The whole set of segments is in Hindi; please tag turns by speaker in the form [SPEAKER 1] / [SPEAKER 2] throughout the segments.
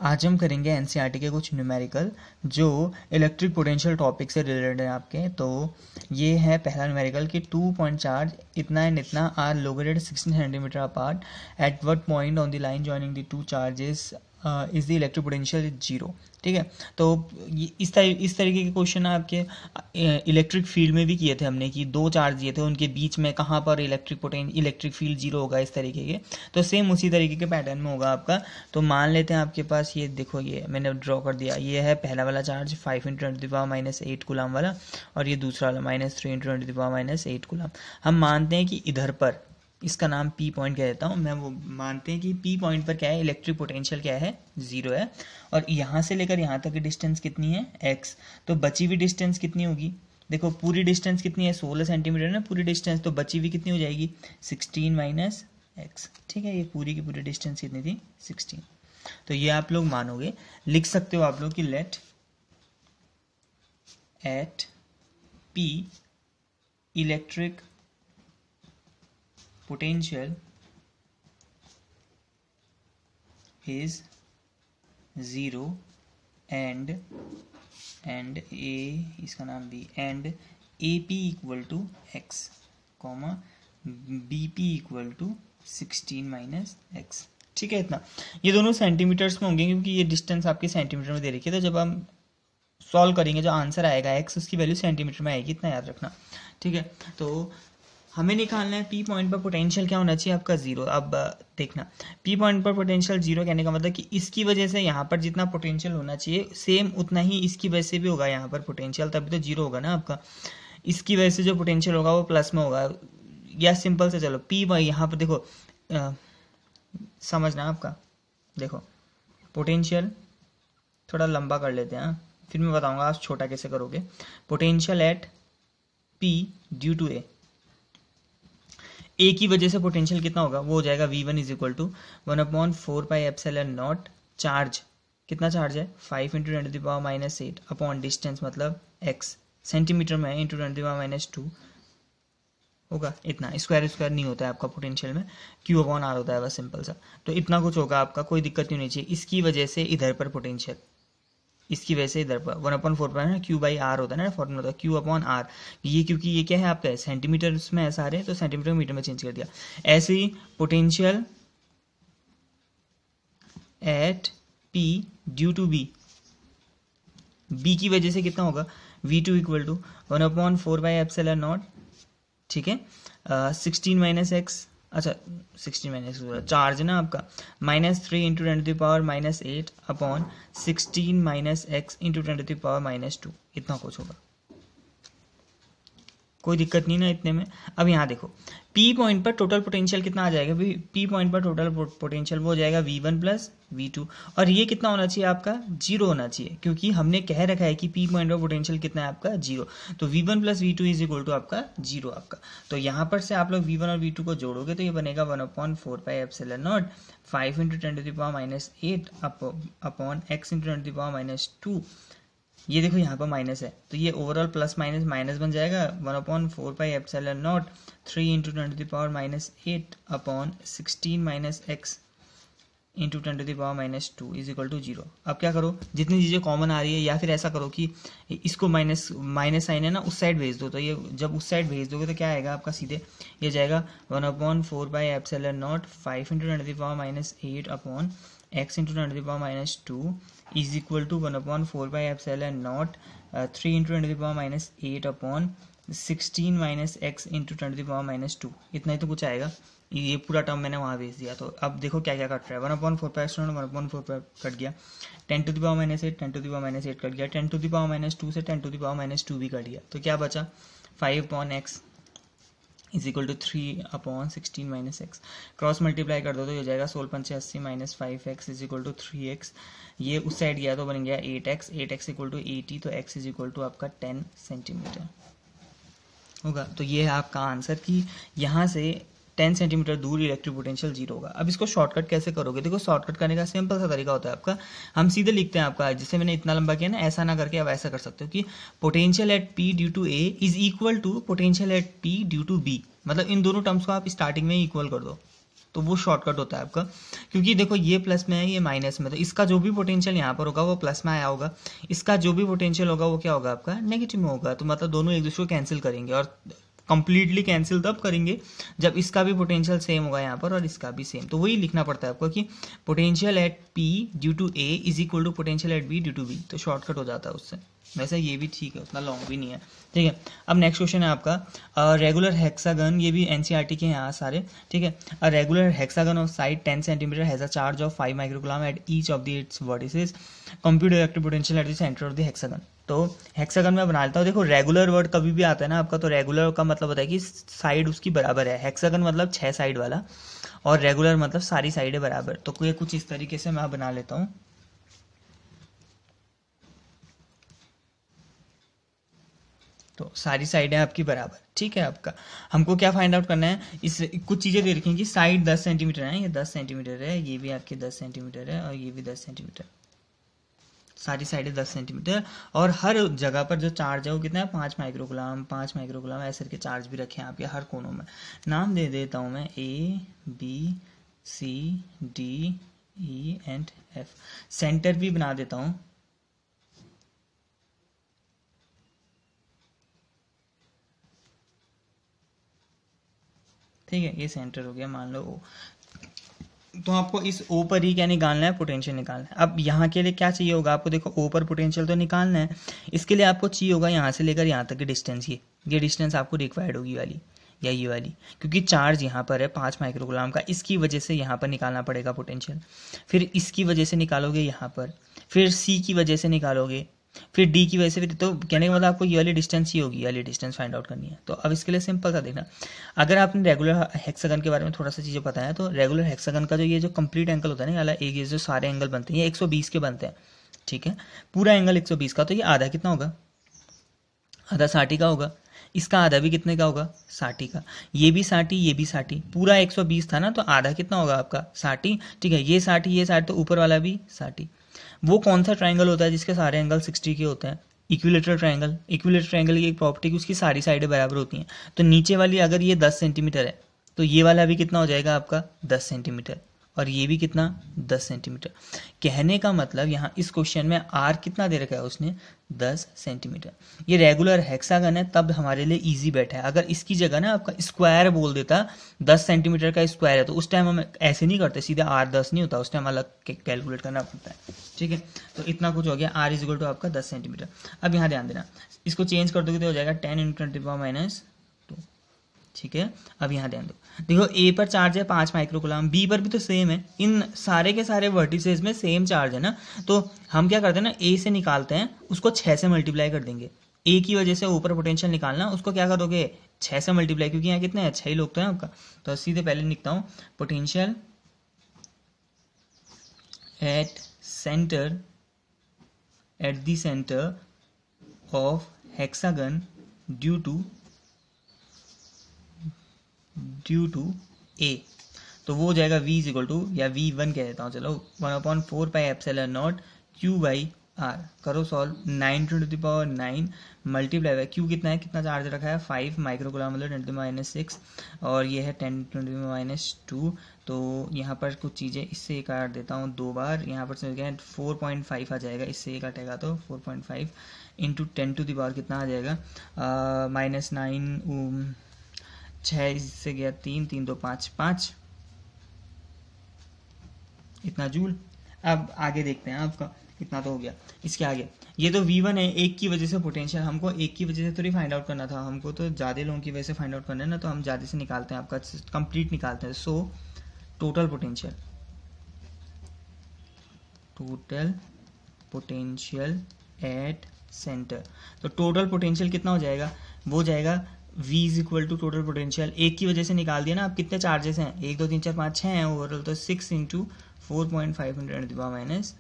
[SPEAKER 1] आज हम करेंगे एनसीईआरटी के कुछ न्यूमेरिकल जो इलेक्ट्रिक पोटेंशियल टॉपिक से रिलेटेड है आपके। तो ये है पहला न्यूमेरिकल कि 2 पॉइंट चार्ज इतना एंड इतना are located 16 centimetre apart at what point on the line joining the two charges is the electric potential is zero. ठीक है, तो ये इस तरीके के क्वेश्चन आपके इलेक्ट्रिक फील्ड में भी किए थे हमने कि दो चार्ज दिए थे, उनके बीच में कहाँ पर इलेक्ट्रिक फील्ड जीरो होगा, इस तरीके के। तो सेम उसी तरीके के पैटर्न में होगा आपका। तो मान लेते हैं आपके पास ये देखो, ये मैंने ड्रॉ कर दिया, ये है पहला वाला चार्ज 5 × 10⁻⁸ कूलम वाला, और ये दूसरा वाला -3 × 10⁻⁸ कूलम। हम मानते हैं कि इधर पर इसका नाम पी पॉइंट कह देता हूँ मैं, वो मानते हैं कि पी पॉइंट पर क्या है, इलेक्ट्रिक पोटेंशियल क्या है, जीरो है। और यहाँ से लेकर यहाँ तक की डिस्टेंस कितनी है, एक्स। तो बची हुई डिस्टेंस कितनी होगी, देखो पूरी डिस्टेंस कितनी है, 16 सेंटीमीटर ना पूरी डिस्टेंस, तो बची हुई कितनी हो जाएगी, 16 - x। ठीक है, ये पूरी की पूरी डिस्टेंस कितनी थी, 16। तो ये आप लोग मानोगे, लिख सकते हो आप लोग कि let at P electric potential is 0 and a इसका नाम b and AP equal to x, BP equal to 16 - x। ठीक है, इतना। ये दोनों सेंटीमीटर्स में होंगे क्योंकि ये डिस्टेंस आपके सेंटीमीटर में दे रखी है। तो जब हम सॉल्व करेंगे जो आंसर आएगा x, उसकी वैल्यू सेंटीमीटर में आएगी, इतना याद रखना। ठीक है, तो हमें निकालना है पी पॉइंट पर पोटेंशियल क्या होना चाहिए आपका, जीरो। अब देखना, पी पॉइंट पर पोटेंशियल जीरो कहने का मतलब कि इसकी वजह से यहाँ पर जितना पोटेंशियल होना चाहिए सेम उतना ही इसकी वजह से भी होगा यहाँ पर पोटेंशियल, तभी तो जीरो होगा ना आपका। इसकी वजह से जो पोटेंशियल होगा वो प्लस में होगा, या सिंपल से चलो पी यहाँ पर देखो, समझना आपका। देखो पोटेंशियल थोड़ा लंबा कर लेते हैं, फिर मैं बताऊँगा आप छोटा कैसे करोगे। Potential at P due to A की वजह से पोटेंशियल कितना होगा, वो हो जाएगा V1 = 1/4πε0 चार्ज। कितना चार्ज है, 5 × 10⁻⁸ अपॉन डिस्टेंस मतलब x, सेंटीमीटर में × 10⁻² होगा इतना। स्क्वायर नहीं होता है आपका पोटेंशियल में, Q/R होता है बस, सिंपल सा। तो इतना कुछ होगा आपका, कोई दिक्कत नहीं होनी चाहिए। इसकी वजह से इधर पर पोटेंशियल, इसकी वजह से इधर पर 1/4 Q/R होता है ना, फॉर्मूला होता है Q/R। ये क्योंकि ये क्या है आपका, सेंटीमीटर में है सारे, तो सेंटीमीटर मीटर में चेंज कर दिया। ऐसे ही potential at P due to B, B की वजह से कितना होगा, V2 = 1/4πε0। ठीक है, 16 - x, अच्छा 16 - x चार्ज ना आपका, -3 × 10⁻⁸ अपॉन 16 - x × 10⁻², इतना कुछ होगा। कोई दिक्कत नहीं ना इतने में। अब यहाँ देखो पी पॉइंट पर टोटल पोटेंशियल कितना आ जाएगा, पी पॉइंट पर टोटल पोटेंशियल वो हो जाएगा V1 + V2, और ये कितना होना चाहिए आपका, जीरो होना चाहिए, क्योंकि हमने कह रखा है कि पी पॉइंट पर पोटेंशियल कितना है आपका, जीरो। तो V1 + V2 = आपका जीरो आपका। तो यहाँ पर से आप लोग V1 और V2 को जोड़ोगे तो ये बनेगा 1/4πε0 5 × 10⁻⁸ अपॉन x × 10⁻²। ये देखो यहाँ पर माइनस है, तो ये ओवरऑल प्लस माइनस बन जाएगा, 1/4πε0 3 × 10⁻⁸ अपॉन 16 - x × 10⁻² = 0। अब क्या करो, जितनी चीज़ें कॉमन आ रही है, या फिर ऐसा करो कि इसको माइनस साइन है ना, उस साइड भेज दो। तो ये जब उस साइड भेज दोगे तो क्या आएगा आपका, सीधे ये जाएगा 1/4πε0 5 × 10⁻⁸ अपॉन x × 10⁻² = 1/4πε0 3 × 10⁻8 अपॉन 16 - x × 10⁻²। इतना ही तो कुछ आएगा। ये पूरा टर्म मैंने वहाँ भेज दिया। तो अब देखो क्या क्या कट रहा है, 1/4πε0 1/4 कट गया, 10⁻8 10⁻8 कट गया, 10⁻² से 10⁻² भी कट गया। तो क्या बचा, 5/x = 3/16 - x। क्रॉस मल्टीप्लाई कर दो तो ये हो जाएगा 16×5 = 5x = 3x। ये उस साइड गया तो बन गया 8x = 80, तो x = आपका 10 सेंटीमीटर होगा। तो ये है आपका आंसर कि यहाँ से 10 सेंटीमीटर दूर इलेक्ट्रिक पोटेंशियल जीरो होगा। अब इसको शॉर्टकट कैसे करोगे, देखो शॉर्टकट करने का सिंपल सा तरीका होता है आपका, हम सीधे लिखते हैं आपका, जैसे मैंने इतना लंबा किया ना, ऐसा ना करके अब ऐसा कर सकते हो कि potential at P due to A is equal to potential at P due to B. मतलब इन दोनों टर्म्स को आप स्टार्टिंग में इक्वल कर दो, तो वो शॉर्टकट होता है आपका, क्योंकि देखो ये प्लस में है ये माइनस में, तो इसका जो भी पोटेंशियल यहाँ पर होगा वो प्लस में आया होगा, इसका जो भी पोटेंशियल होगा वो क्या होगा आपका नेगेटिव में होगा। तो मतलब दोनों एक दूसरे को कैंसिल करेंगे, और कंप्लीटली कैंसिल तब करेंगे जब इसका भी पोटेंशियल सेम होगा यहाँ पर और इसका भी सेम। तो वही लिखना पड़ता है आपको कि potential at P due to A is equal to potential at B due to B, तो शॉर्टकट हो जाता है उससे। वैसे ये भी ठीक है, उतना लॉन्ग भी नहीं है, ठीक है। अब नेक्स्ट क्वेश्चन है आपका रेगुलर हेक्सागन, ये भी एनसीईआरटी के हैं यहाँ सारे, ठीक है। A regular hexagon of side 10 centimetre has a charge of 5 microcoulomb at each of the it's vertices, compute electric potential at the centre of the hexagon. तो हेक्सागन में बना लेता हूँ। देखो रेगुलर वर्ड कभी भी आता है ना आपका, तो रेगुलर का मतलब होता है कि साइड उसकी बराबर है, हेक्सागन मतलब 6 साइड वाला, और रेगुलर मतलब सारी साइडें बराबर। तो ये कुछ इस तरीके से मैं बना लेता हूँ। तो सारी साइडें आपकी बराबर, ठीक है। आपका हमको क्या फाइंड आउट करना है, इस कुछ चीज़ें दे रखी हैं कि साइड 10 सेंटीमीटर है, ये 10 सेंटीमीटर है, ये भी आपके 10 सेंटीमीटर है, और ये भी 10 सेंटीमीटर, सारी साइडें 10 सेंटीमीटर, और हर जगह पर जो चार्ज है वो कितना है 5 माइक्रोकूलम, 5 माइक्रोकूलम ऐसे के चार्ज भी रखे हैं आपके हर कोनों में। नाम दे देता हूँ मैं A B C D E and F, centre भी बना देता हूँ, ठीक है। ये सेंटर हो गया, मान लो ओ। तो आपको इस ओ पर ही क्या निकालना है, पोटेंशियल निकालना है। अब यहाँ के लिए क्या चाहिए होगा आपको, देखो ओ पर पोटेंशियल तो निकालना है, इसके लिए आपको चाहिए होगा यहाँ से लेकर यहाँ तक की डिस्टेंस, ये डिस्टेंस आपको रिक्वायर्ड होगी वाली, या ये वाली, क्योंकि चार्ज यहाँ पर है 5 माइक्रोकूलम का, इसकी वजह से यहाँ पर निकालना पड़ेगा पोटेंशियल, फिर इसकी वजह से निकालोगे यहाँ पर, फिर सी की वजह से निकालोगे, फिर डी की वजह से, फिर तो कहने का मतलब आपको ये वाली डिस्टेंस ही होगी, ये वाली डिस्टेंस फाइंड आउट करनी है। तो अब इसके लिए सिंपल सा देखना, अगर आपने रेगुलर हेक्सागन के बारे में थोड़ा सा चीज़ें पता है, तो रेगुलर हेक्सागन का जो ये जो कंप्लीट एंगल होता है ना, वाला एक ये जो सारे एंगल बनते हैं ये 120 के बनते हैं, ठीक है। पूरा एंगल 120 का, तो ये आधा कितना होगा, आधा 60 का होगा, इसका आधा भी कितने का होगा 60 का, ये भी 60 ये भी 60, पूरा 120 था ना, तो आधा कितना होगा आपका 60, ठीक है। ये 60 ये 60, तो ऊपर वाला भी 60। वो कौन सा ट्राइंगल होता है जिसके सारे एंगल 60 के होते हैं, इक्विलेटरल ट्राइंगल। इक्विलेटरल ट्राइंगल की एक प्रॉपर्टी कि उसकी सारी साइडें बराबर होती हैं। तो नीचे वाली अगर ये 10 सेंटीमीटर है तो ये वाला भी कितना हो जाएगा आपका 10 सेंटीमीटर, और ये भी कितना 10 सेंटीमीटर। कहने का मतलब यहाँ इस क्वेश्चन में आर कितना दे रखा है उसने 10 सेंटीमीटर। ये रेगुलर हेक्सागन है तब हमारे लिए इजी बैठा है। अगर इसकी जगह ना आपका स्क्वायर बोल देता 10 सेंटीमीटर का स्क्वायर है, तो उस टाइम हम ऐसे नहीं करते, सीधा आर 10 नहीं होता, उस टाइम अलग कैलकुलेट करना पड़ता है, ठीक है। तो इतना कुछ हो गया, आर इज इक्वल टू आपका 10 सेंटीमीटर। अब यहाँ ध्यान देना, इसको चेंज कर दोगे तो हो जाएगा 10 × 10⁻², ठीक है। अब यहाँ ध्यान दो, देखो ए पर चार्ज है 5 माइक्रोकूलम, बी पर भी तो सेम है, इन सारे के सारे वर्टिसेस में सेम चार्ज है ना, तो हम क्या करते हैं ना, ए से निकालते हैं उसको 6 से मल्टीप्लाई कर देंगे। ए की वजह से ऊपर पोटेंशियल निकालना, उसको क्या करोगे 6 से मल्टीप्लाई, क्योंकि यहाँ कितने हैं 6 ही लोग तो हैं आपका। तो सीधे पहले लिखता हूँ potential at centre, at the centre of hexagon due to A, तो वो हो जाएगा v इज इक्वल टू, या v1 कह देता हूँ चलो, 1/4πε0 q/r। करो सॉल्व, 9 × 10⁹ मल्टीप्लाई बाय q कितना है, कितना चार्ज रखा है 5 माइक्रोकूलम मतलब 10⁻6, और ये है 10 × 10⁻²। तो यहाँ पर कुछ चीज़ें इससे काट देता हूँ 2 बार, यहाँ पर से 4.5 आ जाएगा, इससे एक कटेगा तो 4.5 × 10⁻, कितना आ जाएगा -9, 6 इससे गया 3, 3 2 5 5, इतना जूल। अब आगे देखते हैं आपका कितना तो हो गया। इसके आगे ये तो V1 है, एक की वजह से पोटेंशियल, हमको एक की वजह से थोड़ी फाइंड आउट करना था, हमको तो ज़्यादा लोगों की वजह से फाइंड आउट करना है ना, तो हम ज़्यादा से निकालते हैं, आपका कंप्लीट निकालते हैं। So total potential at centre, तो टोटल पोटेंशियल कितना हो जाएगा, वो जाएगा v is equal to total potential, एक की वजह से निकाल दिया ना। आप कितने चार्जेस हैं 1 2 3 4 5 6 हैं ओवरऑल, तो 6 × 4.5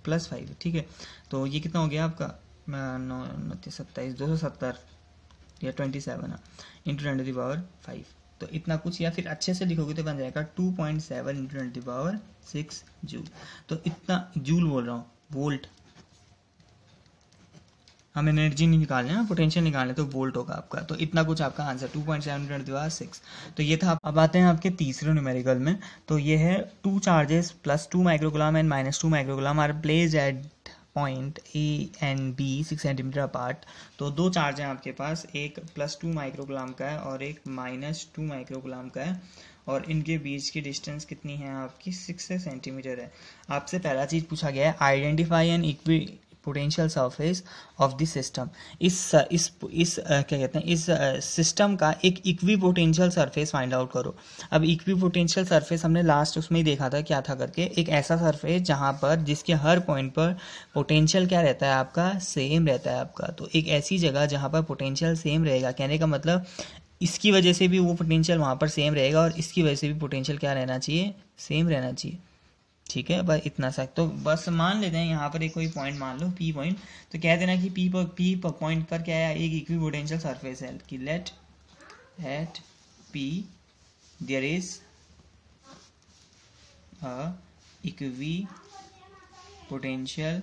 [SPEAKER 1] +5, ठीक है। तो ये कितना हो गया आपका 27 270 या 27 × 10⁵, तो इतना कुछ, या फिर अच्छे से लिखोगे तो बन जाएगा 2.7 × 10⁶ जूल। तो इतना जूल बोल रहा हूँ, वोल्ट हम एनर्जी नहीं निकालने ना, पोटेंशियल निकालने, तो वोल्ट होगा आपका। तो इतना कुछ आपका आंसर 2.7 तो ये था। अब आते हैं आपके तीसरे न्यूमेरिकल में। तो ये है 2 charges +2 microgram and -2 microgram are placed at point A and B 6 centimetre apart. तो दो चार्ज हैं आपके पास, एक +2 माइक्रोग्राम का है और एक -2 माइक्रोग्राम का है, और इनके बीच की डिस्टेंस कितनी है आपकी 6 सेंटीमीटर है। आपसे पहला चीज़ पूछा गया है, identify N equi potential surface of this system. इस क्या कहते हैं, इस सिस्टम का एक equi potential surface find out करो। अब इक्वी पोटेंशियल सरफेस हमने लास्ट उसमें ही देखा था क्या था करके, एक ऐसा सरफेस जहाँ पर जिसके हर पॉइंट पर पोटेंशियल क्या रहता है आपका, सेम रहता है आपका। तो एक ऐसी जगह जहाँ पर पोटेंशियल सेम रहेगा, कहने का मतलब इसकी वजह से भी वो पोटेंशियल वहाँ पर सेम रहेगा और इसकी वजह से भी पोटेंशियल क्या रहना चाहिए, सेम रहना चाहिए। ठीक है, बस इतना सा। तो बस मान लेते हैं यहाँ पर एक कोई पॉइंट मान लो पी पॉइंट, तो कह देना कि पी पॉइंट पर क्या है, एक इक्वी पोटेंशियल सरफेस है कि let at P there is a equipotential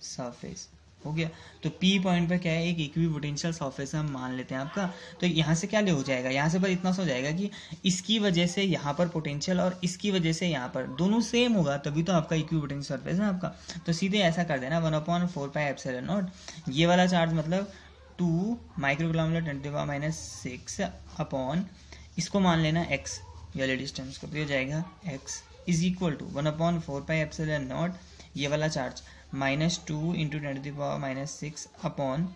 [SPEAKER 1] surface. हो गया। तो P पॉइंट पे क्या है, एक इक्वी पोटेंशियल सरफेस हम मान लेते हैं आपका। तो यहाँ से क्या ले हो जाएगा, यहाँ से बस इतना सा हो जाएगा कि इसकी वजह से यहाँ पर पोटेंशियल और इसकी वजह से यहाँ पर दोनों सेम होगा, तभी तो आपका इक्वी पोटेंशियल सरफेस है आपका। तो सीधे ऐसा कर देना 1/4πε0, ये वाला चार्ज मतलब 2 माइक्रोग्राम 10⁻⁻6 अपॉन, इसको मान लेना x वाले डिस्टेंस को, तो ये जाएगा x इज इक्वल टू 1/4πε0 ये वाला चार्ज -2 इंटू 10⁻⁻6 अपॉन,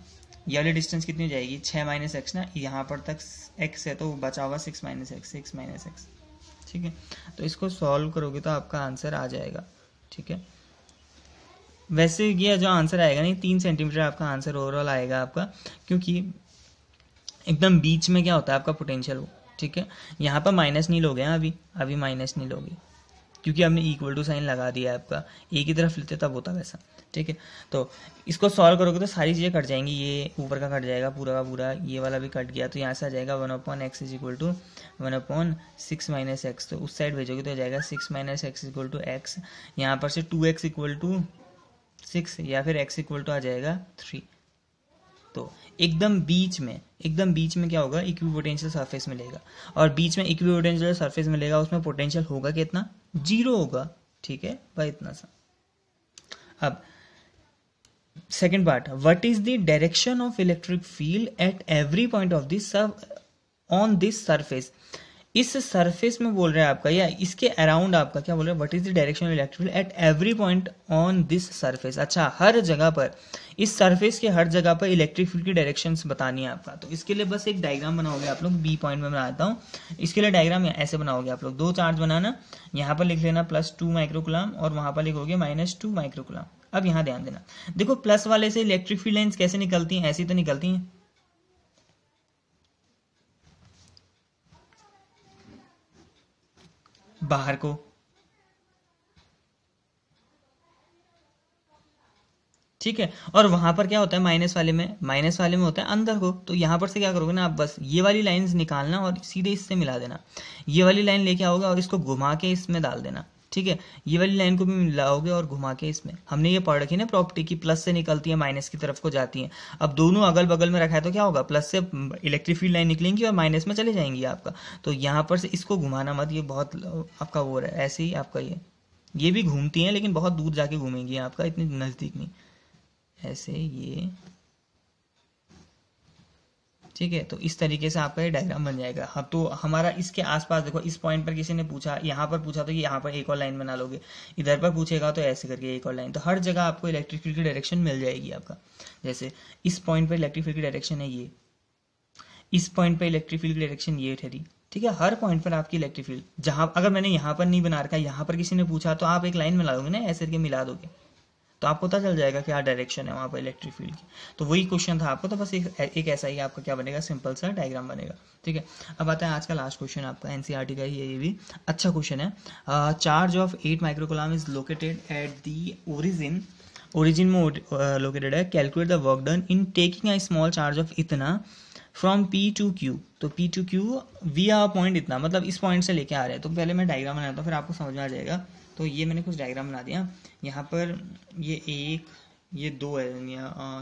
[SPEAKER 1] ये वाली डिस्टेंस कितनी हो जाएगी 6 - x ना, यहाँ पर तक x है तो बचा हुआ 6 - x। ठीक है, तो इसको सॉल्व करोगे तो आपका आंसर आ जाएगा। ठीक है, वैसे ये जो आंसर आएगा नहीं 3 सेंटीमीटर आपका आंसर ओवरऑल आएगा आपका, क्योंकि एकदम बीच में क्या होता है आपका पोटेंशियल। ठीक है, यहाँ पर माइनस नहीं लोगे, अभी माइनस नहीं लोगे क्योंकि हमने इक्वल टू साइन लगा दिया है आपका, एक ही तरफ लेते तब होता वैसा। ठीक है, तो इसको सॉल्व करोगे तो सारी चीज़ें कट जाएंगी, ये ऊपर का कट जाएगा पूरा का पूरा, ये वाला भी कट गया, तो यहाँ से आ जाएगा 1/x is equal to 1/6 - x। तो उस साइड भेजोगे तो आ जाएगा 6 - x इक्वल टू x, यहाँ पर से 2x इक्वल टू 6 या फिर x इक्वल टू आ जाएगा 3। तो एकदम बीच में क्या होगा, इक्वी पोटेंशियल सरफेस मिलेगा, और बीच में इक्वी पोटेंशियल सरफेस मिलेगा, उसमें पोटेंशियल होगा कितना, 0 होगा। ठीक है भाई, इतना सा। अब second part, what is the direction of electric field at every point of this on this surface. इस सरफेस में बोल रहे हैं आपका, या इसके अराउंड आपका क्या बोल रहे हैं, what is the direction of electric field at every point on this surface. अच्छा, हर जगह पर, इस सरफेस के हर जगह पर इलेक्ट्रिक फील्ड की डायरेक्शंस बतानी है आपका। तो इसके लिए बस एक डायग्राम बनाओगे आप लोग, बी पॉइंट में बनाता हूँ। इसके लिए डायग्राम ऐसे बनाओगे आप लोग, दो चार्ज बनाना, यहाँ पर लिख लेना +2 माइक्रोकुलम और वहां पर लिखोगे -2 माइक्रोकुलम। अब यहाँ ध्यान देना, देखो प्लस वाले से इलेक्ट्रिक फील्ड लाइंस कैसे निकलती हैं, ऐसी तो निकलती हैं, बाहर को। ठीक है, और वहां पर क्या होता है, माइनस वाले में होता है अंदर को। तो यहाँ पर से क्या करोगे ना आप, बस ये वाली लाइंस निकालना और सीधे इससे मिला देना। ये वाली लाइन लेके आओगे और इसको घुमा के इसमें डाल देना। ठीक है, ये वाली लाइन को भी मिलाओगे और घुमा के इसमें। हमने ये पढ़ रखी ना प्रॉपर्टी की, प्लस से निकलती है माइनस की तरफ को जाती है। अब दोनों अगल बगल में रखा है तो क्या होगा, प्लस से इलेक्ट्रिक फील्ड लाइन निकलेंगी और माइनस में चले जाएंगी आपका। तो यहाँ पर से इसको घुमाना मत, ये बहुत आपका वो है, ऐसे ही आपका ये भी घूमती हैं लेकिन बहुत दूर जाके घूमेंगी आपका, इतनी नज़दीक नहीं, ऐसे ये। ठीक है, तो इस तरीके से आपका ये डायग्राम बन जाएगा। हाँ, तो हमारा इसके आसपास देखो, इस पॉइंट पर किसी ने पूछा, यहाँ पर पूछा तो यहाँ पर एक और लाइन बना लोगे, इधर पर पूछेगा तो ऐसे करके एक और लाइन। तो हर जगह आपको इलेक्ट्रिक फील्ड की डायरेक्शन मिल जाएगी आपका। जैसे इस पॉइंट पर इलेक्ट्रिक फील्ड की डायरेक्शन है ये, इस पॉइंट पर इलेक्ट्रिक फील्ड की डायरेक्शन ये ठहरी। ठीक है, हर पॉइंट पर आपकी इलेक्ट्रिक फील्ड, जहाँ अगर मैंने यहाँ पर नहीं बना रखा, यहाँ पर किसी ने पूछा तो आप एक लाइन मिला दोगे ना, ऐसे करके मिला दोगे तो आपको पता चल जाएगा क्या डायरेक्शन है वहाँ पर इलेक्ट्रिक फील्ड की। तो वही क्वेश्चन था आपको, तो बस एक ऐसा ही आपका क्या बनेगा, सिंपल सा डायग्राम बनेगा। ठीक है, अब आता है आज का लास्ट क्वेश्चन आपका, एनसीईआरटी का ही है, ये भी अच्छा क्वेश्चन है। Charge of 8 microcoulomb is located at the origin में लोकेटेड है। Calculate the work done in taking a small charge of इतना फ्रॉम P to Q। तो P to Q V point इतना, मतलब इस पॉइंट से लेके आ रहे हैं। तो पहले मैं डायग्राम बनाता हूँ, फिर आपको समझ में आ जाएगा। तो ये मैंने कुछ डायग्राम बना दिया। यहाँ पर ये 1 ये 2 है,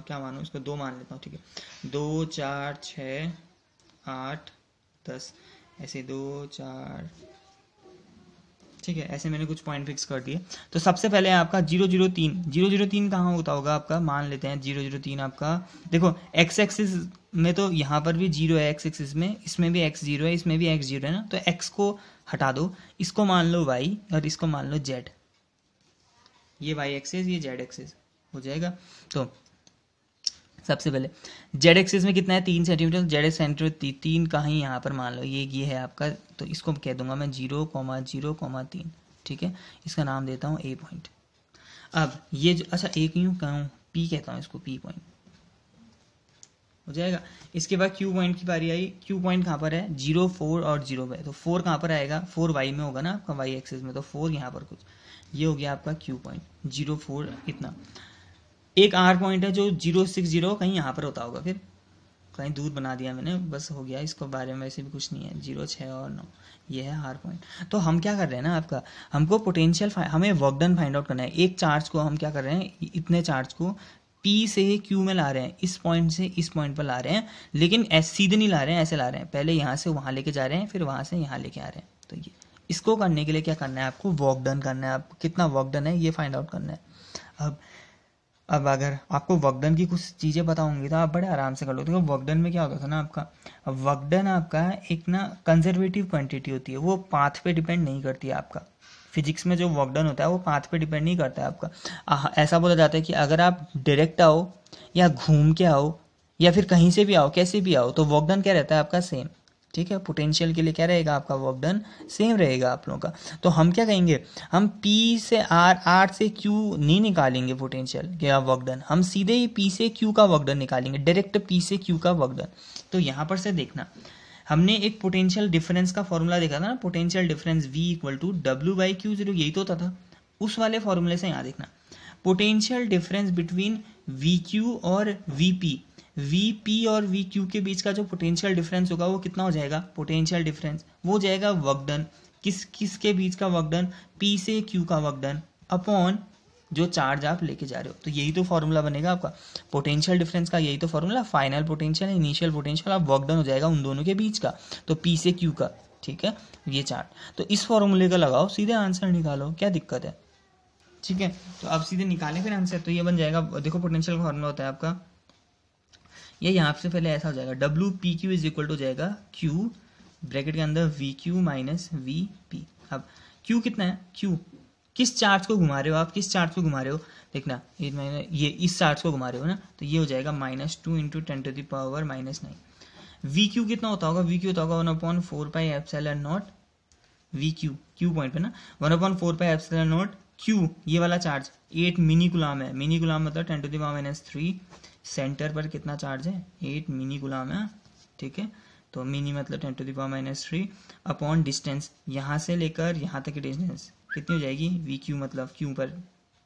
[SPEAKER 1] क्या मानो इसको 2 मान लेता हूँ, ठीक है। 2 4 6 8 10 ऐसे 2 4, ठीक है, ऐसे मैंने कुछ पॉइंट फिक्स कर दिए। तो सबसे पहले आपका 003 कहाँ होता होगा आपका, मान लेते हैं 003 आपका, देखो एक्स एक्सिस में तो यहाँ पर भी 0 है, एक्स एक्सिस में, इसमें भी x 0 है, इसमें भी x 0 है ना, तो x को हटा दो, इसको मान लो y और इसको मान लो z, ये y एक्सिस ये z एक्सिस हो जाएगा। तो सबसे पहले जेड एक्सिस में कितना है 3 सेंटीमीटर, जेड सेंटीमीटर 3 कहीं यहाँ पर मान लो ये है आपका, तो इसको कह दूंगा मैं 0,0,3, ठीक है, इसका नाम देता हूँ ए पॉइंट। अब ये अच्छा ए क्यों कहूँ, पी कहता हूँ इसको, पी पॉइंट हो जाएगा। इसके बाद क्यू पॉइंट की बारी आई, क्यू पॉइंट कहाँ पर है 0 4 और 0 पे, तो 4 कहाँ पर आएगा, 4 वाई में होगा ना आपका, वाई एक्सिस में, तो 4 यहाँ पर कुछ, ये हो गया आपका क्यू पॉइंट 0 4 इतना। एक आर पॉइंट है जो 060 कहीं यहाँ पर होता होगा, फिर कहीं दूर बना दिया मैंने, बस हो गया, इसको बारे में वैसे भी कुछ नहीं है, 0 6 और 9, ये है आर पॉइंट। तो हम क्या कर रहे हैं ना आपका, हमको पोटेंशियल हमें वर्क डन फाइंड आउट करना है। एक चार्ज को हम क्या कर रहे हैं, इतने चार्ज को P से Q में ला रहे हैं, इस पॉइंट से इस पॉइंट पर ला रहे हैं, लेकिन ऐसे सीधे नहीं ला रहे हैं, ऐसे ला रहे हैं, पहले यहाँ से वहाँ लेके जा रहे हैं, फिर वहाँ से यहाँ लेके आ रहे हैं। तो ये इसको करने के लिए क्या करना है आपको, वर्क डन करना है, आपको कितना वर्क डन है ये फाइंड आउट करना है। अब अगर आपको वर्कडन की कुछ चीज़ें पता होंगी तो आप बड़े आराम से कर लो। देखो वर्कडन में क्या होता था ना आपका, वर्कडन आपका एक ना कंजर्वेटिव क्वांटिटी होती है, वो पाथ पे डिपेंड नहीं करती है आपका। फिजिक्स में जो वर्कडन होता है वो पाथ पे डिपेंड नहीं करता है आपका। ऐसा बोला जाता है कि अगर आप डायरेक्ट आओ या घूम के आओ या फिर कहीं से भी आओ, कैसे भी आओ, तो वर्कडन क्या रहता है आपका सेम, ठीक है। पोटेंशियल के लिए क्या रहेगा आपका, वर्क डन सेम रहेगा आप लोगों का। तो हम क्या कहेंगे, हम P से R से Q नहीं निकालेंगे पोटेंशियल क्या वर्क डन, हम सीधे ही P से Q का वर्क डन निकालेंगे, डायरेक्ट P से Q का वर्क डन। तो यहाँ पर से देखना, हमने एक पोटेंशियल डिफरेंस का फॉर्मूला देखा था ना, पोटेंशियल डिफरेंस V = W/Q0, यही तो होता था। उस वाले फॉर्मूले से यहाँ देखना, पोटेंशियल डिफरेंस बिटवीन VQ और VP, VP और VQ के बीच का जो पोटेंशियल डिफरेंस होगा वो कितना हो जाएगा, पोटेंशियल डिफरेंस वो हो जाएगा वर्क डन, किस के बीच का वर्क डन, P से Q का वर्क डन अपॉन जो चार्ज आप लेके जा रहे हो। तो यही तो फॉर्मूला बनेगा आपका पोटेंशियल डिफरेंस का, यही तो formula, final potential initial potential आप वर्क डन हो जाएगा उन दोनों के बीच का, तो P से Q का, ठीक है, ये चार्ज। तो इस फॉर्मूले का लगाओ, सीधे आंसर निकालो, क्या दिक्कत है, ठीक है। तो आप सीधे निकालें फिर आंसर, तो ये बन जाएगा, देखो पोटेंशियल का फॉर्मूला होता है आपका, ये यहाँ से पहले ऐसा हो जाएगा, WPQ = हो जाएगा Q ब्रैकेट के अंदर VQ - VP। अब Q कितना है, Q किस चार्ज को घुमा रहे हो आप, किस चार्ज को घुमा रहे हो, देखना ये इस चार्ज को घुमा रहे हो ना, तो ये हो जाएगा -2 × 10⁻⁻⁹। VQ कितना होता होगा, VQ होता होगा 1/4πε0 VQ, Q पॉइंट पे ना, 1/4πε0 Q, ये वाला चार्ज 8 मिनी गुलाम है, मिनी गुलाम मतलब 10⁻³ सेंटर पर कितना चार्ज है, 8 मिनी गुलाम है, ठीक है। तो मिनी मतलब 10⁻³ अपॉन डिस्टेंस, यहाँ से लेकर यहाँ तक की डिस्टेंस कितनी हो जाएगी, VQ मतलब Q पर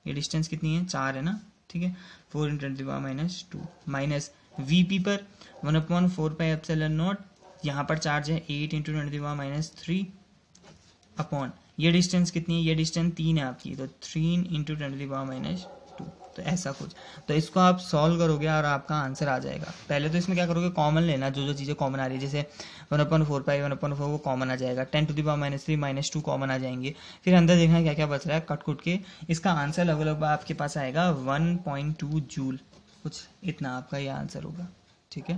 [SPEAKER 1] ये डिस्टेंस कितनी है, 4 है ना, ठीक है, 4 × 10⁻² माइनस VP पर 1/4πε0, यहाँ पर चार्ज है 8 × 10⁻³ अपॉन ये डिस्टेंस कितनी है, ये डिस्टेंस 3 है आपकी, तो 3 × 10⁻²। तो ऐसा कुछ, तो इसको आप सॉल्व करोगे और आपका आंसर आ जाएगा। पहले तो इसमें क्या करोगे, कॉमन लेना, जो चीज़ें कॉमन आ रही है, जैसे 1/4π 1/4 वो कॉमन आ जाएगा, 10⁻³ -2 कॉमन आ जाएंगे, फिर अंदर देखना क्या क्या बच रहा है, कट कुट के इसका आंसर लगभग आपके पास आएगा 1.2 जूल, कुछ इतना आपका ये आंसर होगा, ठीक है।